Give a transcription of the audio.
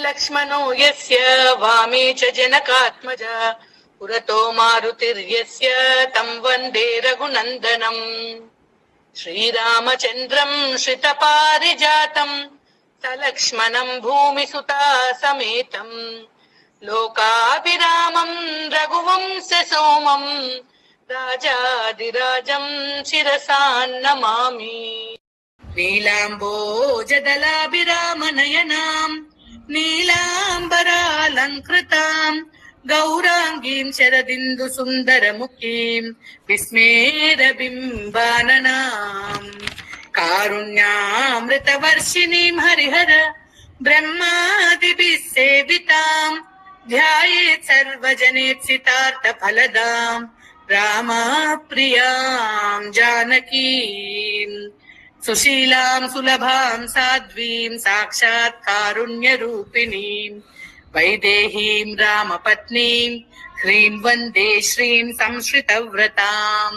लक्ष्मणो यस्य वामे च जनकात्मजा पुरतो मारुतिर्यस्य तं वन्दे रघुनन्दनम् श्रीरामचन्द्रम् श्रितपारिजातम् सलक्ष्मणम् भूमिसुता समेतम् लोकाभिरामम् रघुवंश सोमम् राजाधिराजम् शिरसा नमामि। नीलाम्बोजदलाभिरामनयनाम् नीलाम्बरालङ्कृताम् गौराङ्गीम् शरदिन्दु सुन्दरमुखीम् विस्मेरबिम्बाननाम् कारुण्यामृतवर्षिणीम् हरिहर ब्रह्मादिभिः सेविताम् ध्यायेत् सर्वजनेप्सितार्थफलदाम् रामप्रियाम् जानकीम् सुशीलाम् सुलभाम् साध्वीम् साक्षात् कारुण्यरूपिणीम् वैदेहीम् रामपत्नीम् ह्रीम् वन्दे श्रीम् संश्रितव्रताम्